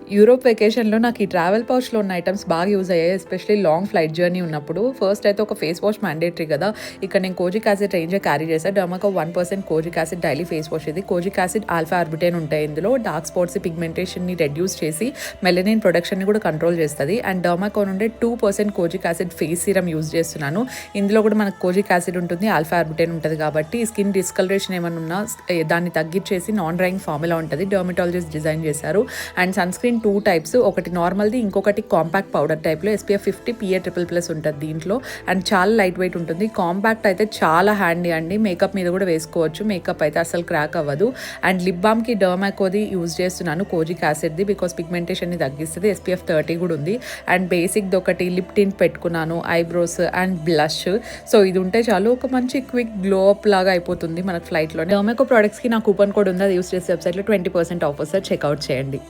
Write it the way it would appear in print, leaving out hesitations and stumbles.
Europe వెకేషన్‌లో నాకు ఈ travel పౌచ్‌లో ఉన్న ఐటెమ్స్ బాగా యూజ్ అయ్యాయి. ఎస్పెషల్లీ లాంగ్ ఫ్లైట్ జర్నీ ఉన్నప్పుడు. ఫస్ట్ అయితే ఒక ఫేస్ వాష్ మ్యాండేటరీ కదా! ఇక్కడ నేను కోజిక్ యాసిడ్ రేంజే క్యారీ చేశా. డర్మాకో 1% kojic acid daily face wash ఇది. కోజిక్ యాసిడ్, ఆల్ఫా ఆర్బిటేన్ ఉంటాయి ఇందులో. డార్క్ స్పాట్స్, పిగ్మెంటేషన్‌ని రెడ్యూస్ చేసి మెలనిన్ ప్రొడక్షన్‌ని కూడా కంట్రోల్ చేస్తది. అండ్ డర్మాకో నుండి 2% kojic acid face serum use చేస్తున్నాను. ఇందులో కూడా మనకు కోజిక్ యాసిడ్ ఉంటుంది, ఆల్ఫా ఆర్బిటేన్ ఉంటది కాబట్టి స్కిన్ డిస్కలరేషన్ ఏమన్నా ఉన్నా దాన్ని తగ్గించేసి నాన్ డ్రైయింగ్ ఫార్ములా ఉంటది. డర్మటాలజిస్ట్ డిజైన్ చేశారు. అండ్ సన్ స్క్రీన్ 2 టైప్స్, ఒకటి నార్మల్ది, ఇంకొకటి కాంపాక్ట్ పౌడర్ టైప్లో. SPF 50 PA++ ఉంటుంది దీంట్లో. అండ్ చాలా లైట్ వెయిట్ ఉంటుంది. కాంపాక్ట్ అయితే చాలా హ్యాండీ అండి, మేకప్ మీద కూడా వేసుకోవచ్చు. మేకప్ అయితే అసలు క్రాక్ అవ్వదు. అండ్ లిప్ బామ్కి డర్మాకోది యూజ్ చేస్తున్నాను, కోజిక్ యాసిడ్ది, బికాస్ పిగ్మెంటేషన్ని తగ్గిస్తుంది. SPF 30 కూడా ఉంది. అండ్ బేసిక్ది ఒకటి లిప్ టింట్ పెట్టుకున్నాను, ఐబ్రోస్ అండ్ బ్లష్. సో ఇది ఉంటే చాలు, ఒక మంచి క్విక్ గ్లో అప్ లాగా అయిపోతుంది మనకు ఫ్లైట్లో. డర్మాకో ప్రోడక్ట్స్కి నా కూపన్ కోడ్ ఉంది, అది యూస్ చేసే వెబ్సైట్లో 20% ఆఫ్ వస్తుంది, చెక్అవుట్ చేయండి.